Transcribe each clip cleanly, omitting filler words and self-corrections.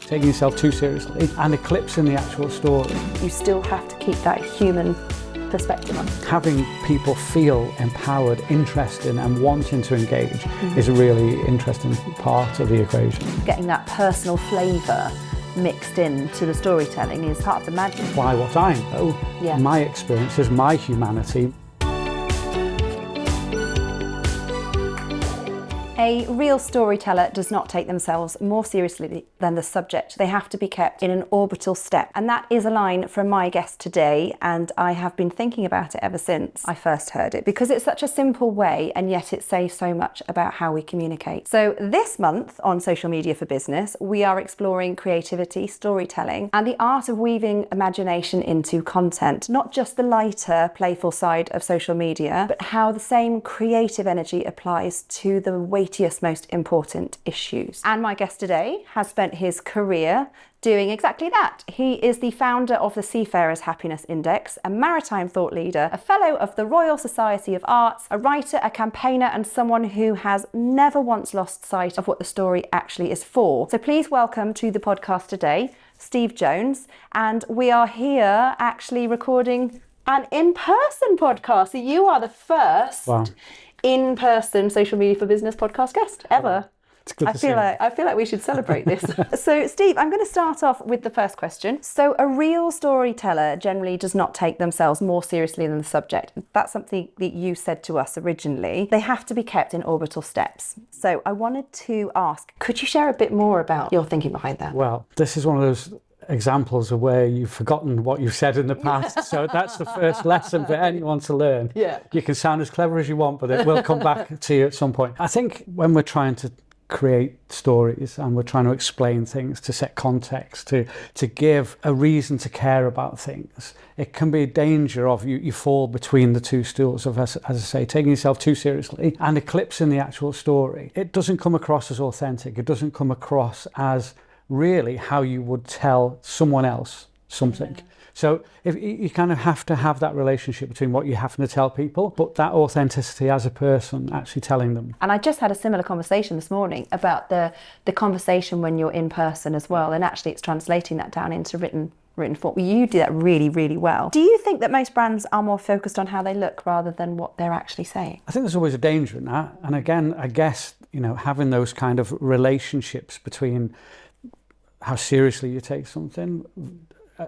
taking yourself too seriously and eclipsing the actual story. You still have to keep that human perspective on. Having people feel empowered, interested and wanting to engage is a really interesting part of the equation. Getting that personal flavour mixed into the storytelling is part of the magic. Apply what I know, my experiences, my humanity. A real storyteller does not take themselves more seriously than the subject. They have to be kept in an orbital step. And that is a line from my guest today, and I have been thinking about it ever since I first heard it, because it's such a simple way and yet it says so much about how we communicate. So this month on Social Media for Business, we are exploring creativity, storytelling, and the art of weaving imagination into content. Not just the lighter, playful side of social media, but how the same creative energy applies to the weightiest, most important issues. And my guest today has spent his career doing exactly that. He is the founder of the Seafarers Happiness Index, a maritime thought leader, a fellow of the Royal Society of Arts, a writer, a campaigner, and someone who has never once lost sight of what the story actually is for. So please welcome to the podcast today, Steve Jones. And we are here actually recording an in-person podcast. So you are the first in-person Social Media for Business podcast guest ever. It's good to see you. I feel like we should celebrate this. So Steve, I'm going to start off with the first question. So a real storyteller generally does not take themselves more seriously than the subject. That's something that you said to us originally. They have to be kept in orbital steps. So I wanted to ask, could you share a bit more about your thinking behind that? Well, this is one of those examples of where you've forgotten what you've said in the past. So that's the first lesson for anyone to learn. Yeah. You can sound as clever as you want, but it will come back to you at some point. I think when we're trying to create stories and we're trying to explain things, to set context, to give a reason to care about things, it can be a danger of you fall between the two stools of, as I say, taking yourself too seriously and eclipsing the actual story. It doesn't come across as authentic. It doesn't come across as really how you would tell someone else something. Yeah. So if you kind of have to have that relationship between what you have to tell people, but that authenticity as a person actually telling them. And I just had a similar conversation this morning about the conversation when you're in person as well, and actually it's translating that down into written form. You do that really, really well. Do you think that most brands are more focused on how they look rather than what they're actually saying? I think there's always a danger in that. And again, I guess, having those kind of relationships between how seriously you take something,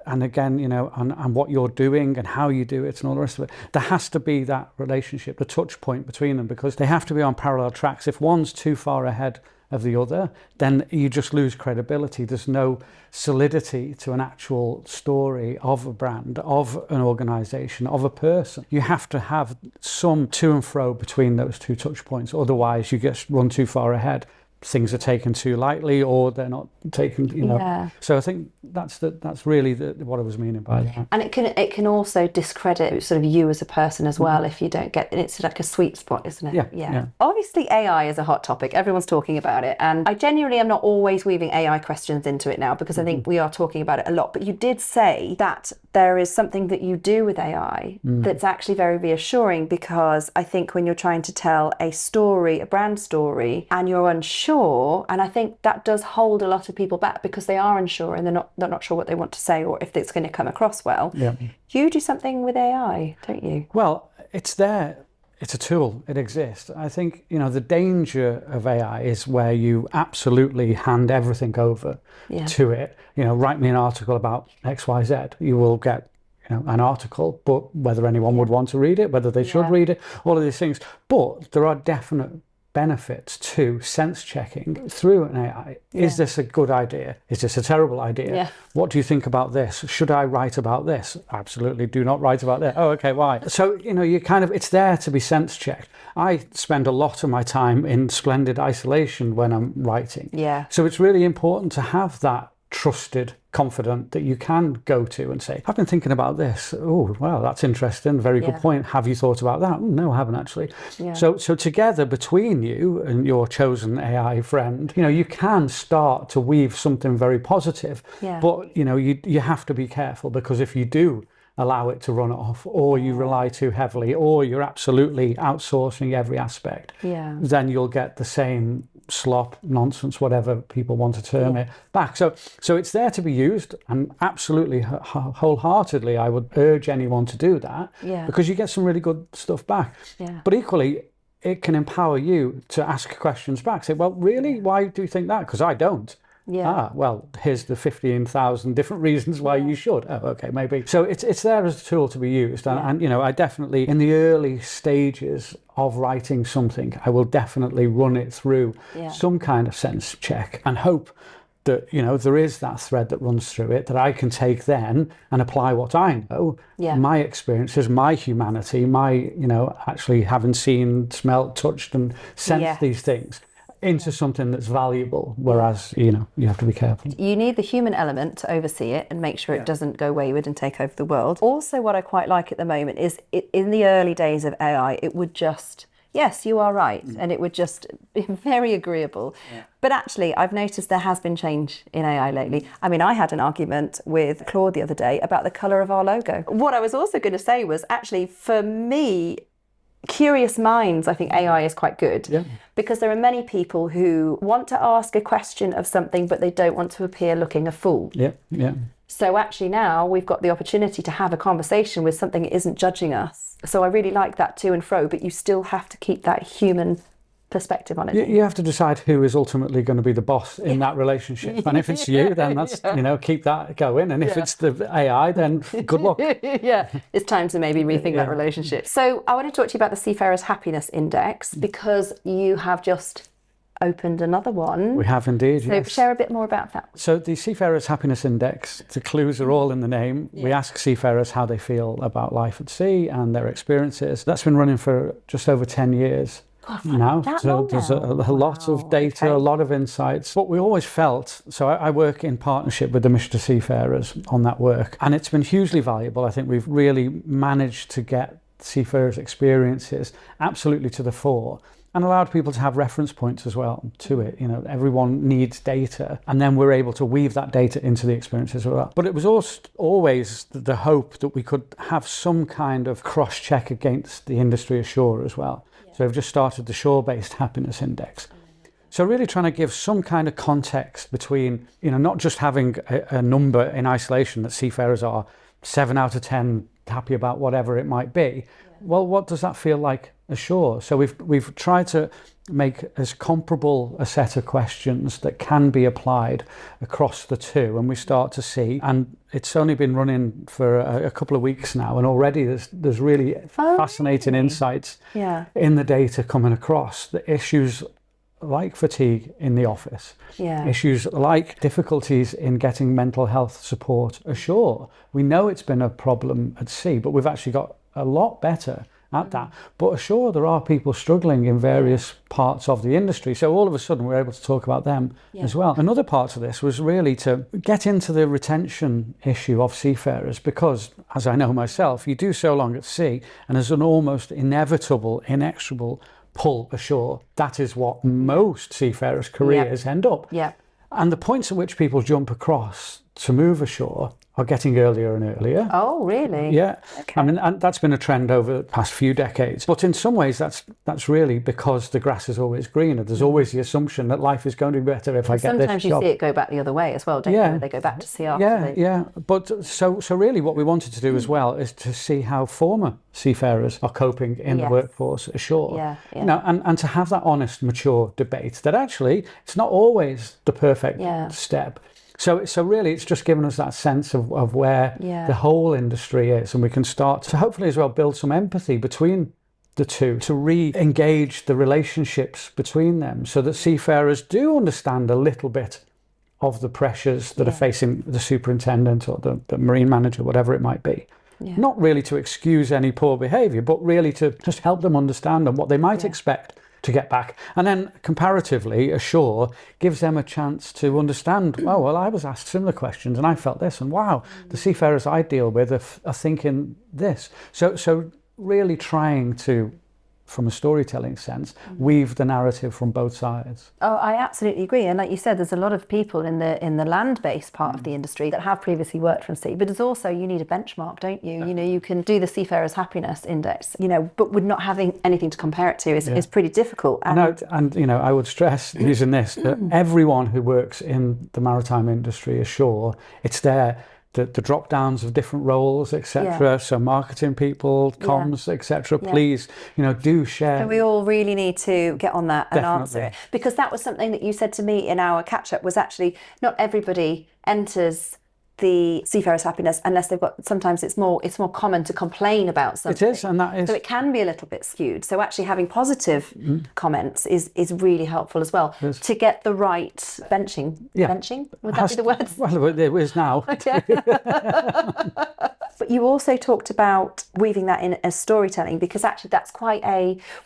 and again, and what you're doing and how you do it and all the rest of it. There has to be that relationship, the touch point between them, because they have to be on parallel tracks. If one's too far ahead of the other, then you just lose credibility. There's no solidity to an actual story of a brand, of an organization, of a person. You have to have some to and fro between those two touch points. Otherwise, you just run too far ahead. Things are taken too lightly, or they're not taken, Yeah. So I think that's really what I was meaning by that. And it can also discredit sort of you as a person as well if you don't get. It's like a sweet spot, isn't it? Yeah. Obviously, AI is a hot topic. Everyone's talking about it, and I genuinely am not always weaving AI questions into it now because I think we are talking about it a lot. But you did say that there is something that you do with AI that's actually very reassuring, because I think when you're trying to tell a story, a brand story, and you're unsure, and I think that does hold a lot of people back because they are unsure and they're not sure what they want to say or if it's going to come across well. Yeah. You do something with AI, don't you? Well, it's there. It's a tool. It exists. I think, the danger of AI is where you absolutely hand everything over to it. Write me an article about XYZ. You will get, an article, but whether anyone would want to read it, whether they should read it, all of these things. But there are definite benefits to sense checking through an AI. Is this a good idea? Is this a terrible idea? Yeah. What do you think about this? Should I write about this? Absolutely do not write about that. Oh, okay, why? So, you kind of, it's there to be sense checked. I spend a lot of my time in splendid isolation when I'm writing. Yeah. So it's really important to have that trusted confidant that you can go to and say, I've been thinking about this. Oh, wow, that's interesting. Very good point. Have you thought about that? No, I haven't actually. Yeah. So together between you and your chosen AI friend, you can start to weave something very positive. Yeah. But, you have to be careful, because if you do allow it to run off, or you rely too heavily, or you're absolutely outsourcing every aspect, then you'll get the same slop, nonsense, whatever people want to term it, back. So it's there to be used, and absolutely wholeheartedly I would urge anyone to do that, because you get some really good stuff back. But equally, it can empower you to ask questions back. Say, well, really, why do you think that? Because I don't. Well, here's the 15,000 different reasons why you should. Oh, okay, maybe. So it's there as a tool to be used. And you know, I definitely, in the early stages of writing something, I will definitely run it through some kind of sense check and hope that, you know, there is that thread that runs through it that I can take then and apply what I know, my experiences, my humanity, my, you know, actually having seen, smelt, touched and sensed these things into something that's valuable, whereas, you know, you have to be careful. You need the human element to oversee it and make sure it doesn't go wayward and take over the world. Also, what I quite like at the moment is in the early days of AI, it would just, yes, you are right, and it would just be very agreeable. But actually, I've noticed there has been change in AI lately. I mean, I had an argument with Claude the other day about the colour of our logo. What I was also going to say was, actually, for me, curious minds, I think AI is quite good, because there are many people who want to ask a question of something, but they don't want to appear looking a fool. So actually now we've got the opportunity to have a conversation with something that isn't judging us. So I really like that to and fro, but you still have to keep that human perspective on it. You have to decide who is ultimately going to be the boss in that relationship. And if it's you, then that's, you know, keep that going. And if it's the AI, then good luck. It's time to maybe rethink that relationship. So I want to talk to you about the Seafarers Happiness Index, because you have just opened another one. We have indeed, So share a bit more about that. So the Seafarers Happiness Index, the clues are all in the name. We ask seafarers how they feel about life at sea and their experiences. That's been running for just over 10 years. Now, so there's a lot of data, a lot of insights. What we always felt, so I work in partnership with the Mr. Seafarers on that work, and it's been hugely valuable. I think we've really managed to get seafarers' experiences absolutely to the fore, and allowed people to have reference points as well to it. You know, everyone needs data, and then we're able to weave that data into the experiences as well. But it was also always the hope that we could have some kind of cross-check against the industry ashore as well. So we've just started the shore-based happiness index. So really trying to give some kind of context between, you know, not just having a number in isolation that seafarers are 7 out of 10 happy about whatever it might be. Well, what does that feel like ashore? So we've tried to make as comparable a set of questions that can be applied across the two, and we start to see, and it's only been running for a couple of weeks now, and already there's really fascinating insights in the data coming across. The issues like fatigue in the office, issues like difficulties in getting mental health support ashore. We know it's been a problem at sea, but we've actually got a lot better at that. But ashore, there are people struggling in various parts of the industry. So all of a sudden, we're able to talk about them as well. Another part of this was really to get into the retention issue of seafarers, because, as I know myself, you do so long at sea, and there's an almost inevitable, inexorable pull ashore. That is what most seafarers' careers end up. And the points at which people jump across to move ashore are getting earlier and earlier. Oh, really? Yeah. Okay. I mean, and that's been a trend over the past few decades. But in some ways, that's really because the grass is always greener. There's always the assumption that life is going to be better if I get this job. Sometimes you see it go back the other way as well, don't you? They go back to sea after But so really what we wanted to do as well is to see how former seafarers are coping in the workforce ashore. You know, and to have that honest, mature debate that actually it's not always the perfect step. So really, it's just given us that sense of where the whole industry is, and we can start to hopefully as well build some empathy between the two, to re-engage the relationships between them, so that seafarers do understand a little bit of the pressures that are facing the superintendent or the marine manager, whatever it might be. Not really to excuse any poor behaviour, but really to just help them understand and what they might expect to get back. And then comparatively ashore gives them a chance to understand, oh, well, I was asked similar questions and I felt this, and wow, the seafarers I deal with are thinking this. So really trying to from a storytelling sense, weave the narrative from both sides. Oh, I absolutely agree. And like you said, there's a lot of people in the land-based part of the industry that have previously worked from sea, but there's also, you need a benchmark, don't you? You know, you can do the Seafarers Happiness Index, you know, but with not having anything to compare it to is pretty difficult. And you know, I would stress using this, that everyone who works in the maritime industry ashore, it's there. The drop downs of different roles, etc. So marketing people, comms, etc. Please, you know, do share. So we all really need to get on that and Definitely. answer it, because that was something that you said to me in our catch up, was actually not everybody enters the Seafarers Happiness unless they've got, sometimes it's more common to complain about something. It is, and that is. So it can be a little bit skewed. So actually having positive comments is really helpful as well to get the right benching. Benching? Would that be the word? Well, it is now. But you also talked about weaving that in as storytelling, because actually that's quite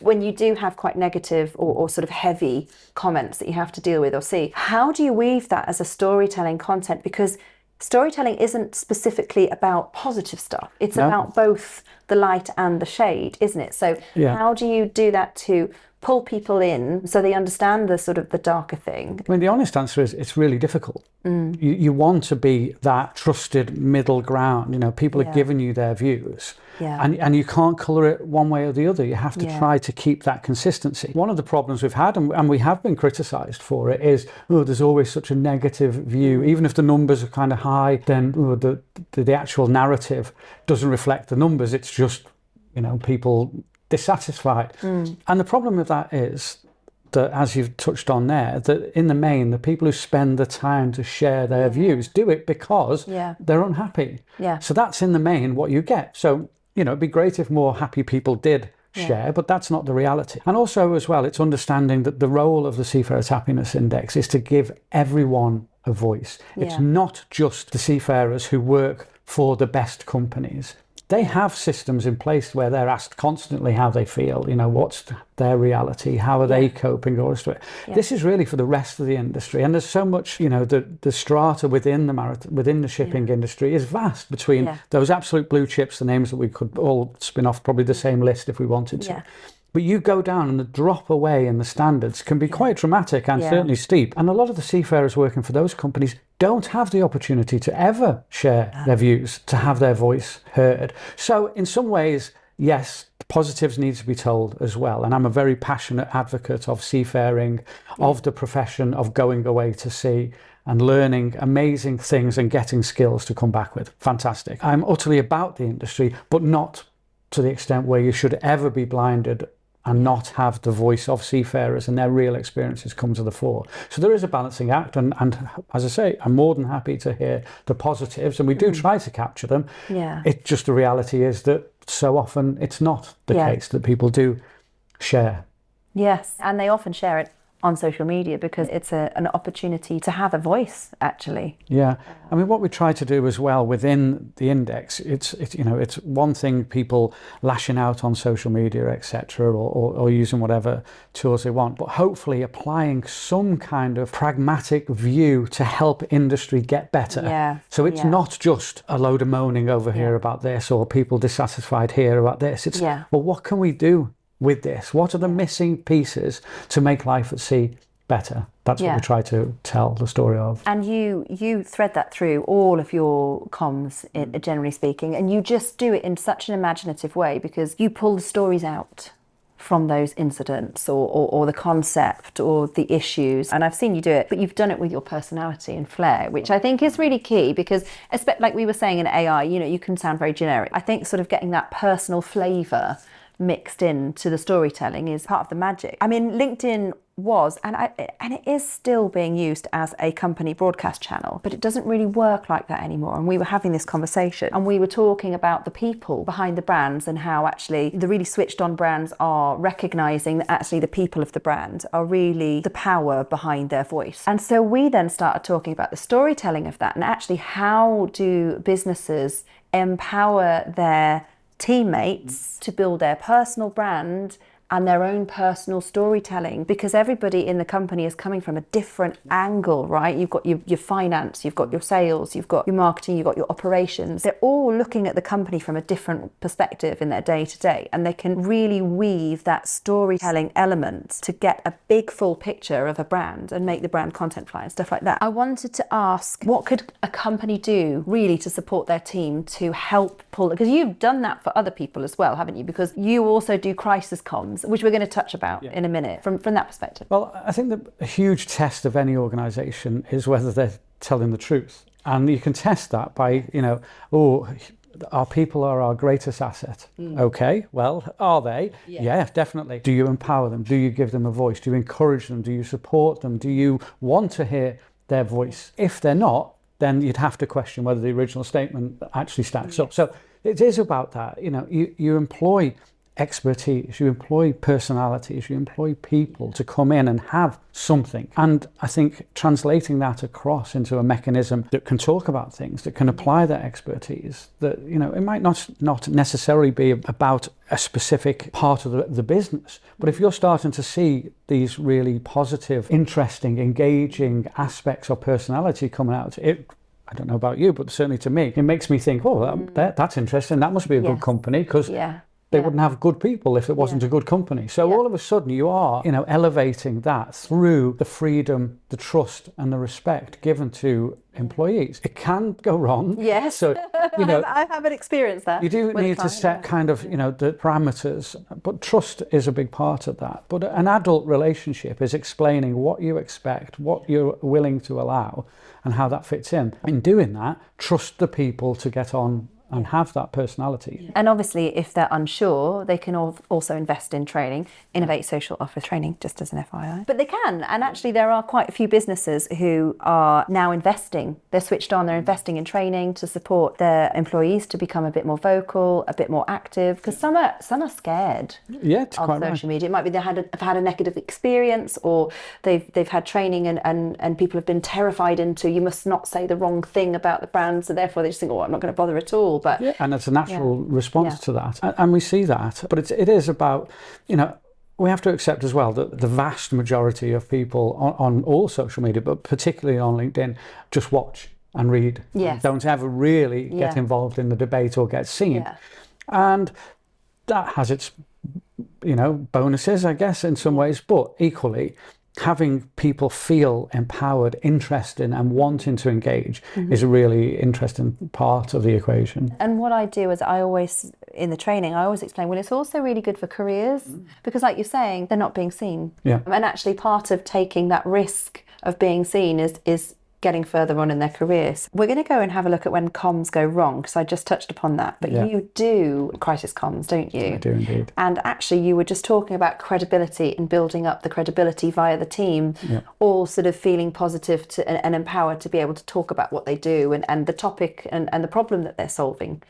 when you do have quite negative or sort of heavy comments that you have to deal with or see, how do you weave that as a storytelling content? Because storytelling isn't specifically about positive stuff. It's about both the light and the shade, isn't it? So how do you do that to pull people in so they understand the sort of the darker thing? I mean, the honest answer is it's really difficult. You want to be that trusted middle ground. You know, people are giving you their views. And you can't colour it one way or the other. You have to try to keep that consistency. One of the problems we've had, and we have been criticised for it, is, there's always such a negative view. Even if the numbers are kind of high, then the actual narrative doesn't reflect the numbers. It's just, you know, people dissatisfied. And the problem with that is that, as you've touched on there, that in the main, the people who spend the time to share their views do it because they're unhappy. So that's in the main what you get. So, you know, it'd be great if more happy people did share, but that's not the reality. And also as well, it's understanding that the role of the Seafarers Happiness Index is to give everyone a voice. It's not just the seafarers who work for the best companies. They have systems in place where they're asked constantly how they feel, you know, what's their reality, how are they coping, all this. This is really for the rest of the industry. And there's so much, you know, the strata within the shipping industry is vast between those absolute blue chips, the names that we could all spin off probably the same list if we wanted to. But you go down and the drop away in the standards can be quite dramatic and certainly steep. And a lot of the seafarers working for those companies don't have the opportunity to ever share their views, to have their voice heard. So in some ways, yes, the positives need to be told as well. And I'm a very passionate advocate of seafaring, of the profession, of going away to sea and learning amazing things and getting skills to come back with. Fantastic. I'm utterly about the industry, but not to the extent where you should ever be blinded and not have the voice of seafarers and their real experiences come to the fore. So there is a balancing act, and as I say, I'm more than happy to hear the positives, and we do try to capture them. It just, the reality is that so often it's not the case that people do share. Yes, and they often share it on social media because it's an opportunity to have a voice, actually. Yeah, I mean, what we try to do as well within the index, it's you know, it's one thing people lashing out on social media, etc., or using whatever tools they want, but hopefully applying some kind of pragmatic view to help industry get better. So it's not just a load of moaning over here about this, or people dissatisfied here about this. It's, well, what can we do with this? What are the missing pieces to make life at sea better? That's what we try to tell the story of. And you thread that through all of your comms, generally speaking, and you just do it in such an imaginative way, because you pull the stories out from those incidents or the concept or the issues. And I've seen you do it, but you've done it with your personality and flair, which I think is really key, because like we were saying in AI, you know, you can sound very generic. I think sort of getting that personal flavour mixed into the storytelling is part of the magic. I mean, LinkedIn was, and it is still being used as a company broadcast channel, but it doesn't really work like that anymore. And we were having this conversation and we were talking about the people behind the brands, and how actually the really switched on brands are recognizing that actually the people of the brand are really the power behind their voice. And so we then started talking about the storytelling of that, and actually how do businesses empower their teammates to build their personal brand and their own personal storytelling, because everybody in the company is coming from a different angle, right? You've got your finance, you've got your sales, you've got your marketing, you've got your operations. They're all looking at the company from a different perspective in their day-to-day, and they can really weave that storytelling element to get a big full picture of a brand and make the brand content fly and stuff like that. I wanted to ask, what could a company do really to support their team to help pull it? Because you've done that for other people as well, haven't you? Because you also do crisis comms, which we're going to touch about in a minute from that perspective. Well, I think that a huge test of any organisation is whether they're telling the truth. And you can test that by, our people are our greatest asset. Okay, well, are they? Yeah, definitely. Do you empower them? Do you give them a voice? Do you encourage them? Do you support them? Do you want to hear their voice? If they're not, then you'd have to question whether the original statement actually stacks up. So it is about that. You employ expertise, you employ personalities, you employ people to come in and have something. And I think translating that across into a mechanism that can talk about things, that can apply that expertise, that, it might not necessarily be about a specific part of the business, but if you're starting to see these really positive, interesting, engaging aspects of personality coming out, I don't know about you, but certainly to me, it makes me think, that's interesting. That must be a good company, because they wouldn't have good people if it wasn't a good company. So all of a sudden you are, elevating that through the freedom, the trust and the respect given to employees. It can go wrong. Yes. So, I haven't experienced that. You do need to set kind of, the parameters, but trust is a big part of that. But an adult relationship is explaining what you expect, what you're willing to allow, and how that fits in. In doing that, trust the people to get on and have that personality. And obviously, if they're unsure, they can also invest in training. Innovate Social offers training, just as an FYI. But they can, and actually there are quite a few businesses who are now investing. They're switched on, they're investing in training to support their employees to become a bit more vocal, a bit more active, because some are scared of social media. It might be they've had a negative experience, or they've had training and people have been terrified into, you must not say the wrong thing about the brand, so therefore they just think, I'm not going to bother at all. But and it's a natural response to that, and we see that. But it is about, we have to accept as well that the vast majority of people on all social media, but particularly on LinkedIn, just watch and read. Yes. Don't ever really get involved in the debate or get seen. And that has its bonuses, I guess, in some ways, but equally having people feel empowered, interested and wanting to engage is a really interesting part of the equation. And what I do is in the training, I always explain, well, it's also really good for careers, because like you're saying, they're not being seen. And actually part of taking that risk of being seen is getting further on in their careers. We're going to go and have a look at when comms go wrong, because I just touched upon that, but you do crisis comms, don't you? I do indeed. And actually you were just talking about credibility and building up the credibility via the team, all sort of feeling positive and empowered to be able to talk about what they do and the topic and the problem that they're solving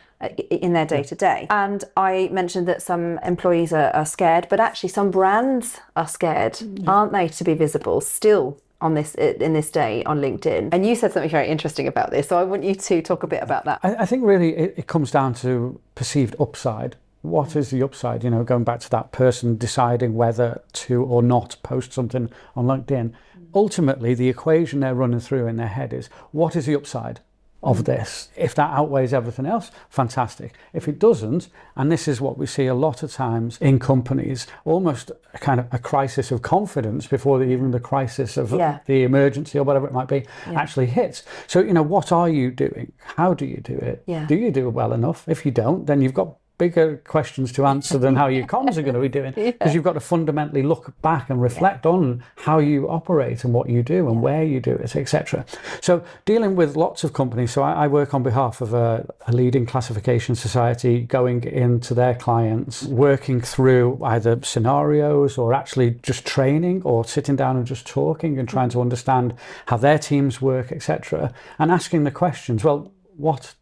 in their day-to-day. And I mentioned that some employees are scared, but actually some brands are scared, aren't they, to be visible still in this day on LinkedIn. And you said something very interesting about this, so I want you to talk a bit about that. I think really it comes down to perceived upside. What is the upside? Going back to that person deciding whether to or not post something on LinkedIn. Ultimately, the equation they're running through in their head is, what is the upside of this? If that outweighs everything else, fantastic. If it doesn't, and this is what we see a lot of times in companies, almost a kind of a crisis of confidence before even the crisis of the emergency or whatever it might be actually hits. So, what are you doing? How do you do it? Do you do it well enough? If you don't, then you've got bigger questions to answer than how your comms are going to be doing, because you've got to fundamentally look back and reflect on how you operate and what you do and where you do it, etc. So dealing with lots of companies, so I work on behalf of a leading classification society, going into their clients, working through either scenarios or actually just training or sitting down and just talking and trying to understand how their teams work, etc. and asking the questions, well, what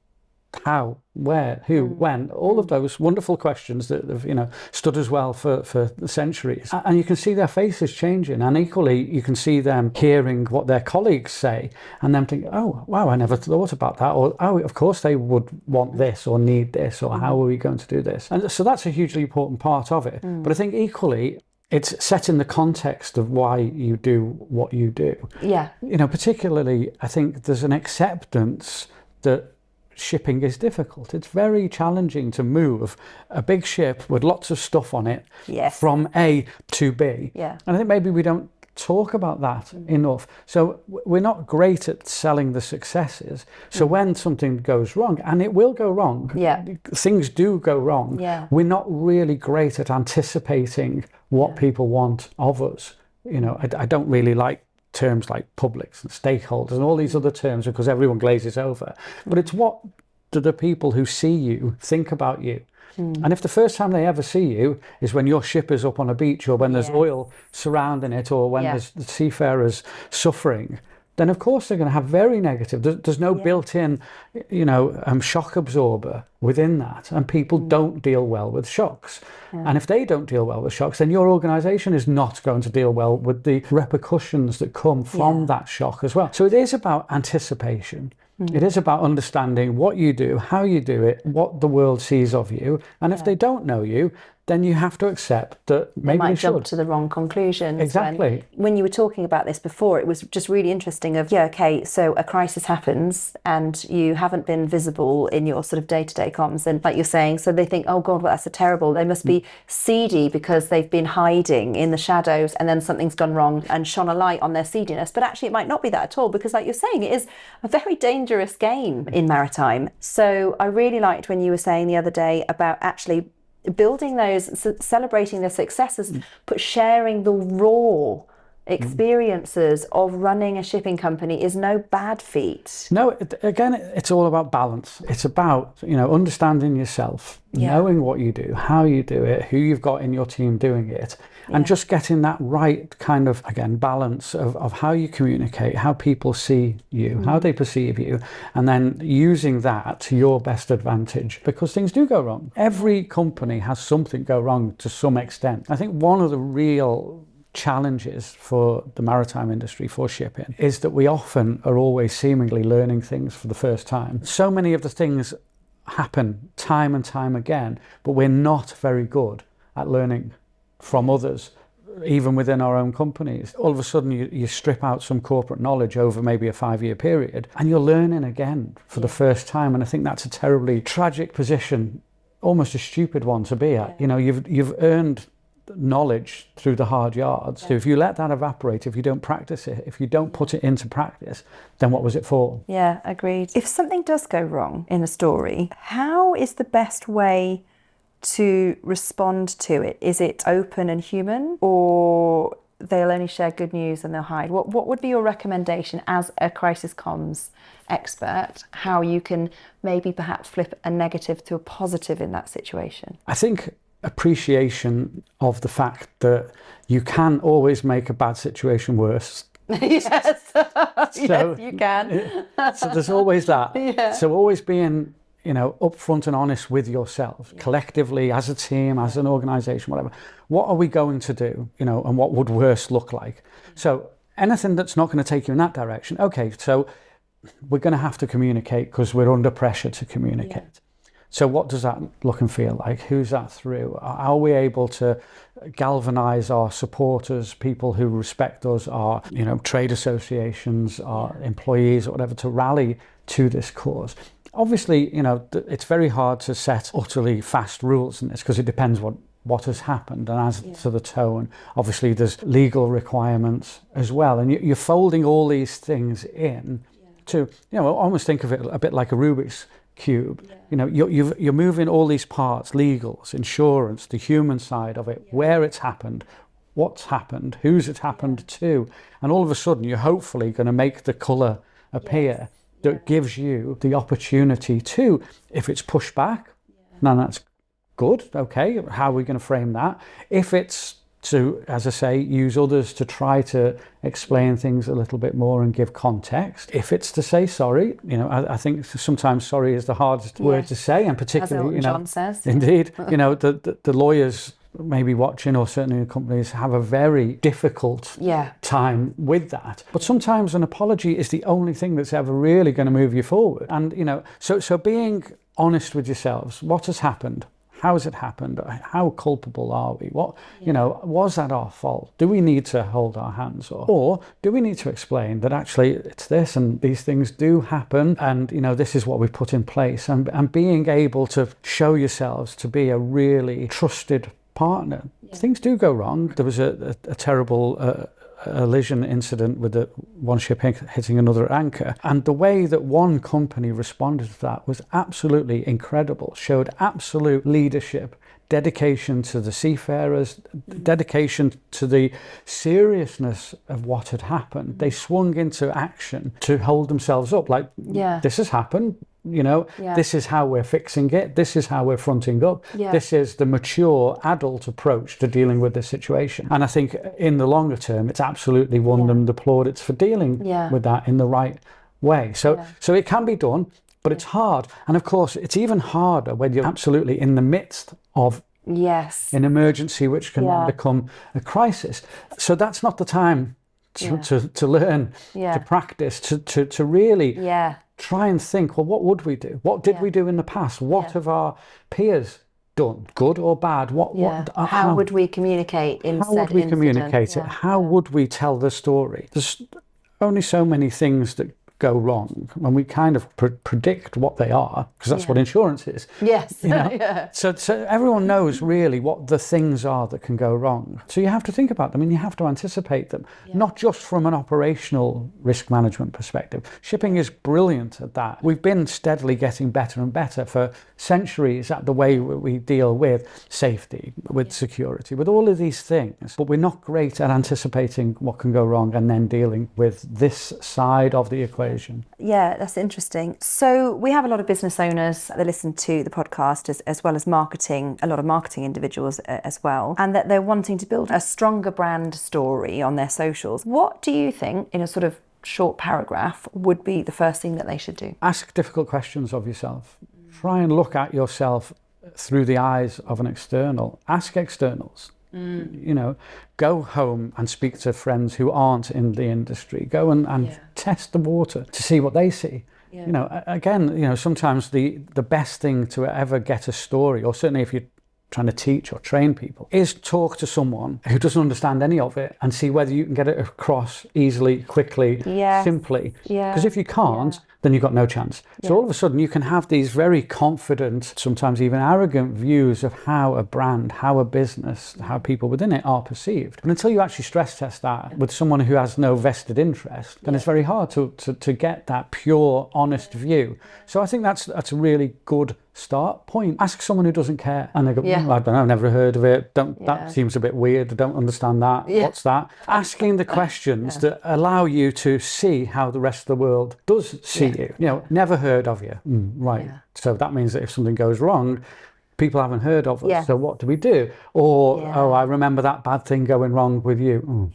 how, where, who, when, all of those wonderful questions that have, stood us well for centuries. And you can see their faces changing. And equally, you can see them hearing what their colleagues say and them thinking, oh, wow, I never thought about that. Or, oh, of course they would want this or need this, or how are we going to do this? And so that's a hugely important part of it. But I think equally, it's set in the context of why you do what you do. Yeah. Particularly, I think there's an acceptance that shipping is difficult. It's very challenging to move a big ship with lots of stuff on it from A to B. Yeah. And I think maybe we don't talk about that enough. So we're not great at selling the successes. So when something goes wrong, and it will go wrong, things do go wrong, we're not really great at anticipating what people want of us. I don't really like terms like publics and stakeholders and all these other terms because everyone glazes over. But it's what do the people who see you think about you? And if the first time they ever see you is when your ship is up on a beach, or when there's oil surrounding it, or when there's the seafarers suffering, then of course they're going to have very negative. There's no built-in, shock absorber within that, and people don't deal well with shocks. And if they don't deal well with shocks, then your organisation is not going to deal well with the repercussions that come from that shock as well. So it is about anticipation. It is about understanding what you do, how you do it, what the world sees of you. And if they don't know you, then you have to accept that maybe they might should jump to the wrong conclusions. Exactly. When you were talking about this before, it was just really interesting so a crisis happens and you haven't been visible in your sort of day-to-day comms, and like you're saying, so they think, oh God, well, that's terrible. They must be seedy because they've been hiding in the shadows, and then something's gone wrong and shone a light on their seediness. But actually it might not be that at all, because like you're saying, it is a very dangerous game in maritime. So I really liked when you were saying the other day about actually building those, celebrating the successes, but sharing the raw experiences of running a shipping company is no bad feat. No, again, it's all about balance. It's about, understanding yourself, knowing what you do, how you do it, who you've got in your team doing it, and just getting that right kind of, again, balance of how you communicate, how people see you, how they perceive you, and then using that to your best advantage, because things do go wrong. Every company has something go wrong to some extent. I think one of the real challenges for the maritime industry, for shipping, is that we often are always seemingly learning things for the first time. So many of the things happen time and time again, but we're not very good at learning from others, even within our own companies. All of a sudden you strip out some corporate knowledge over maybe a 5-year period and you're learning again for the first time. And I think that's a terribly tragic position, almost a stupid one to be at. You've earned knowledge through the hard yards. So if you let that evaporate, if you don't practice it, if you don't put it into practice, then what was it for? Yeah, agreed. If something does go wrong in a story, how is the best way to respond to it? Is it open and human, or they'll only share good news and they'll hide? What would be your recommendation as a crisis comms expert, how you can maybe perhaps flip a negative to a positive in that situation? I think appreciation of the fact that you can always make a bad situation worse. Yes, yes, you can. So there's always that. So always being, upfront and honest with yourself, collectively, as a team, as an organisation, whatever. What are we going to do, and what would worse look like? So anything that's not going to take you in that direction, okay, so we're going to have to communicate because we're under pressure to communicate. So what does that look and feel like? Who's that through? Are we able to galvanise our supporters, people who respect us, our trade associations, our employees, or whatever, to rally to this cause? Obviously, it's very hard to set utterly fast rules in this because it depends what has happened, and as to the tone, obviously there's legal requirements as well, and you're folding all these things in to, almost think of it a bit like a Rubik's cube. You're moving all these parts, legals, insurance, the human side of it, where it's happened, what's happened, who's it happened to, and all of a sudden you're hopefully going to make the colour appear that gives you the opportunity to, if it's pushed back, now that's good, okay, how are we going to frame that? If it's to, as I say, use others to try to explain things a little bit more and give context. If it's to say sorry, I think sometimes sorry is the hardest word to say, and particularly, John says. Indeed, the lawyers maybe watching, or certainly in companies, have a very difficult time with that. But sometimes an apology is the only thing that's ever really going to move you forward. And, so being honest with yourselves, what has happened? How has it happened? How culpable are we? What, was that our fault? Do we need to hold our hands? Or do we need to explain that actually it's this and these things do happen, and, this is what we've put in place, and being able to show yourselves to be a really trusted partner. Things do go wrong. There was a terrible collision incident with one ship hitting another anchor, and the way that one company responded to that was absolutely incredible. Showed absolute leadership, dedication to the seafarers, dedication to the seriousness of what had happened. They swung into action to hold themselves up, like, this has happened. This is how we're fixing it. This is how we're fronting up. This is the mature adult approach to dealing with this situation. And I think in the longer term, it's absolutely won them the plaudits for dealing with that in the right way. So it can be done, but it's hard. And of course, it's even harder when you're absolutely in the midst of an emergency, which can then become a crisis. So that's not the time to learn, to practice, to really try and think, well, what would we do? What did we do in the past? What have our peers done, good or bad? How would we communicate in How would we communicate it? How would we tell the story? There's only so many things that go wrong when we kind of predict what they are, because that's what insurance is. So everyone knows really what the things are that can go wrong. So you have to think about them and you have to anticipate them, not just from an operational risk management perspective. Shipping is brilliant at that. We've been steadily getting better and better for centuries at the way we deal with safety, with security, with all of these things, but we're not great at anticipating what can go wrong and then dealing with this side of the equation. Yeah, that's interesting. So we have a lot of business owners that listen to the podcast, as well as a lot of marketing individuals as well, and that they're wanting to build a stronger brand story on their socials. What do you think, in a sort of short paragraph, would be the first thing that they should do? Ask difficult questions of yourself. Try and look at yourself through the eyes of an external. Ask externals. Go home and speak to friends who aren't in the industry. Go and test the water to see what they see. Sometimes the best thing to ever get a story, or certainly if you're trying to teach or train people, is talk to someone who doesn't understand any of it and see whether you can get it across easily, quickly, simply. Because if you can't, then you've got no chance. So all of a sudden you can have these very confident, sometimes even arrogant views of how a brand, how a business, how people within it are perceived. But until you actually stress test that with someone who has no vested interest, then it's very hard to get that pure, honest view. So I think that's a really good start point. Ask someone who doesn't care, and they go, I don't know, I've never heard of it. That seems a bit weird. I don't understand that. What's that? Asking the questions that allow you to see how the rest of the world does see you. Never heard of you. Right. So that means that if something goes wrong, people haven't heard of us. So what do we do? Or I remember that bad thing going wrong with you.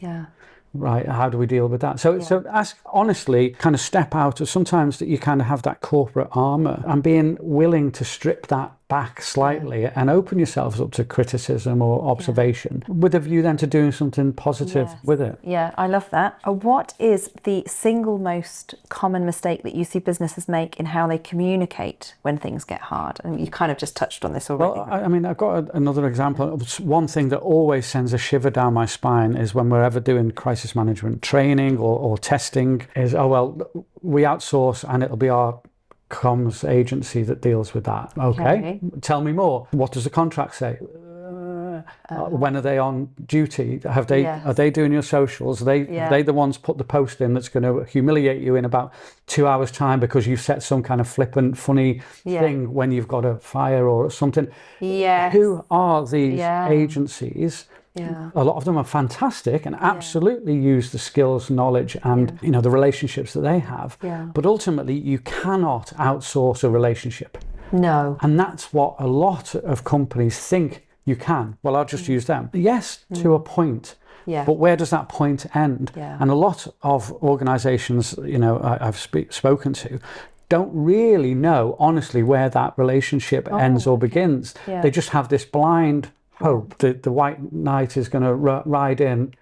Right, how do we deal with that? So ask honestly, kind of step out of sometimes that you kind of have that corporate armor, and being willing to strip that back slightly and open yourselves up to criticism or observation with a view then to doing something positive with it. Yeah, I love that. What is the single most common mistake that you see businesses make in how they communicate when things get hard? And you kind of just touched on this already. Well, I mean, I've got another example. One thing that always sends a shiver down my spine is when we're ever doing crisis management training or testing is, we outsource and it'll be our comms agency that deals with that. Okay. Tell me more. What does the contract say? When are they on duty? Are they doing your socials? Are they the ones put the post in that's going to humiliate you in about 2 hours time because you've set some kind of flippant, funny thing when you've got a fire or something? Who are these agencies? A lot of them are fantastic and absolutely use the skills, knowledge, and the relationships that they have. But ultimately, you cannot outsource a relationship. No. And that's what a lot of companies think you can. Well, I'll just use them. Yes, to a point. Yeah. But where does that point end? Yeah. And a lot of organizations, I've spoken to, don't really know, honestly, where that relationship ends or begins. Yeah. They just have this blind hope that the white knight is going to ride in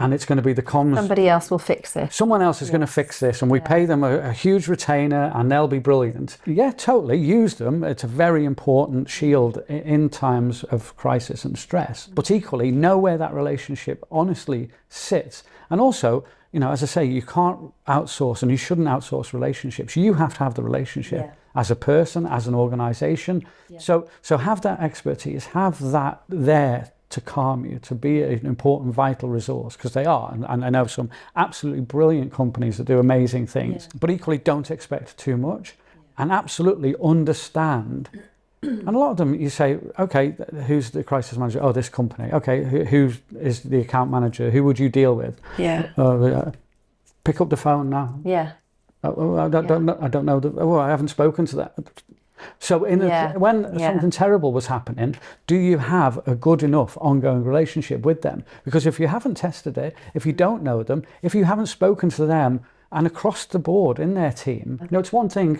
and it's going to be the comms. Somebody else will fix this. Someone else is going to fix this, and we pay them a huge retainer and they'll be brilliant. Yeah, totally. Use them. It's a very important shield in times of crisis and stress. But equally, know where that relationship honestly sits. And also, as I say, you can't outsource, and you shouldn't outsource relationships. You have to have the relationship as a person, as an organization. Yeah. So have that expertise, have that there to calm you, to be an important, vital resource, because they are. And I know some absolutely brilliant companies that do amazing things, but equally don't expect too much, and absolutely understand. And a lot of them, you say, okay, who's the crisis manager? Oh, this company. Okay, who is the account manager? Who would you deal with? Yeah. Pick up the phone now. Yeah. I don't know. I haven't spoken to that. So when something terrible was happening, do you have a good enough ongoing relationship with them? Because if you haven't tested it, if you don't know them, if you haven't spoken to them, and across the board in their team, it's one thing,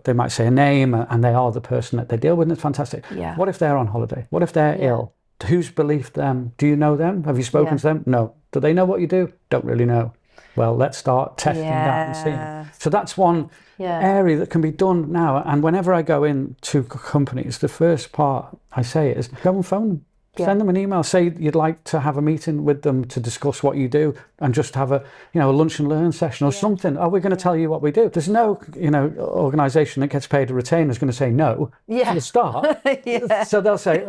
they might say a name and they are the person that they deal with, and it's fantastic. Yeah. What if they're on holiday? What if they're ill? Who's believed them? Do you know them? Have you spoken to them? No. Do they know what you do? Don't really know. Well, let's start testing that and seeing. So that's one area that can be done now. And whenever I go into companies, the first part I say is go and phone them. Send them an email, say you'd like to have a meeting with them to discuss what you do, and just have a lunch and learn session or something. Oh, we're going to tell you what we do. There's no organization that gets paid a retainer is going to say no from the start. So they'll say,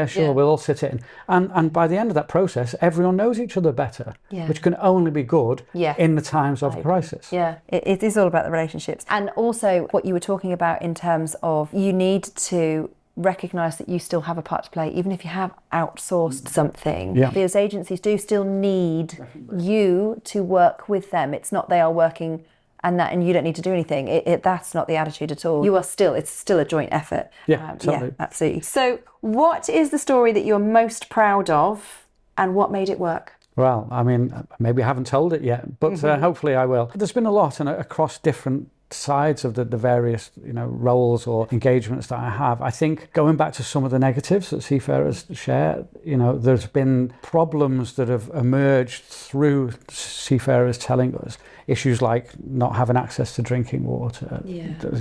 sure, we'll all sit in. And by the end of that process, everyone knows each other better, which can only be good in the times of crisis. Yeah, it is all about the relationships. And also what you were talking about in terms of you need to recognize that you still have a part to play, even if you have outsourced something. Those agencies do still need you to work with them. It's not they are working and you don't need to do anything. That's not the attitude at all. It's still a joint effort. Totally. Absolutely. So what is the story that you're most proud of, and what made it work? Well, I mean, maybe I haven't told it yet, but hopefully I will. There's been a lot, and across different sides of the various roles or engagements that I have. I think going back to some of the negatives that seafarers share, there's been problems that have emerged through seafarers telling us issues like not having access to drinking water,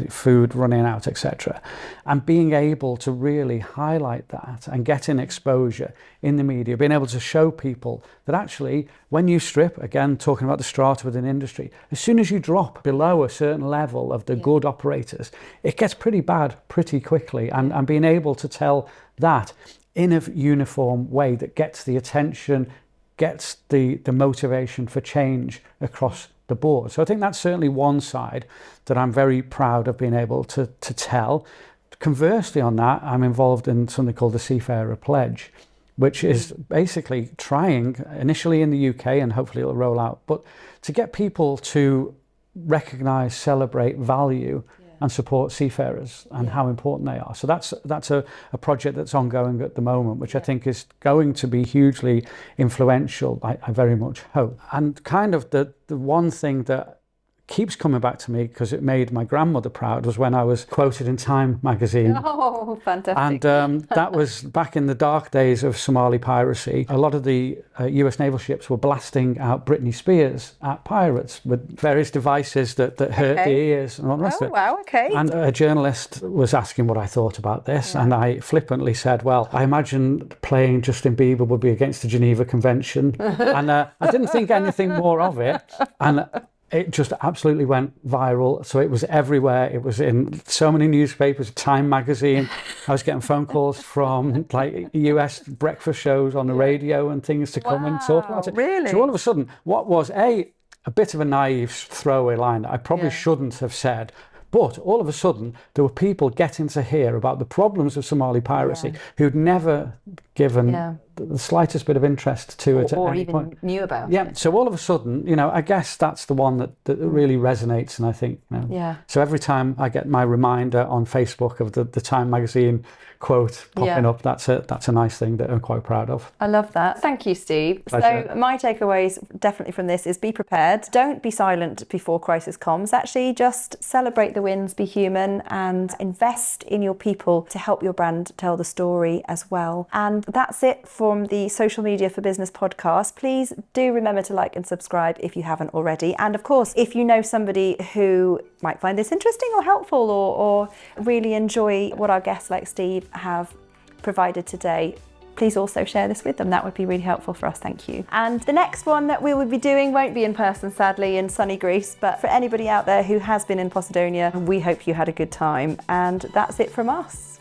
food running out, etc. And being able to really highlight that and getting exposure in the media, being able to show people that actually when you strip, again talking about the strata within industry, as soon as you drop below a certain level of the good operators, it gets pretty bad pretty quickly. And being able to tell that in a uniform way that gets the attention, gets the motivation for change across the board. So I think that's certainly one side that I'm very proud of being able to tell. Conversely on that, I'm involved in something called the Seafarer Pledge, which is basically trying, initially in the UK, and hopefully it'll roll out, but to get people to recognise, celebrate, value and support seafarers and how important they are. So that's a project that's ongoing at the moment, which I think is going to be hugely influential, I very much hope. And kind of the one thing that keeps coming back to me, because it made my grandmother proud, was when I was quoted in Time magazine. Oh, fantastic. And that was back in the dark days of Somali piracy. A lot of the US naval ships were blasting out Britney Spears at pirates with various devices that hurt the ears and all the rest of it. Wow, okay. And a journalist was asking what I thought about this, and I flippantly said, well, I imagine playing Justin Bieber would be against the Geneva Convention. And I didn't think anything more of it. And it just absolutely went viral. So it was everywhere. It was in so many newspapers, Time magazine. I was getting phone calls from like US breakfast shows on the radio and things to come and talk about it. Really? So all of a sudden, what was a bit of a naive throwaway line that I probably shouldn't have said, but all of a sudden, there were people getting to hear about the problems of Somali piracy who'd never given the slightest bit of interest to it or at any even point. knew about Yeah, it. so all of a sudden, I guess that's the one that really resonates, and I think, Yeah. So every time I get my reminder on Facebook of the Time magazine quote popping up, that's a nice thing that I'm quite proud of. I love that. Thank you, Steve. Pleasure. So my takeaways definitely from this is be prepared. Don't be silent before crisis comes. Actually, just celebrate the wins, be human, and invest in your people to help your brand tell the story as well. And that's it from the Social Media for Business podcast. Please do remember to like and subscribe if you haven't already. And of course, if you know somebody who might find this interesting or helpful or really enjoy what our guests like Steve have provided today, please also share this with them. That would be really helpful for us. Thank you. And the next one that we will be doing won't be in person, sadly, in sunny Greece, but for anybody out there who has been in Posidonia, we hope you had a good time. And that's it from us.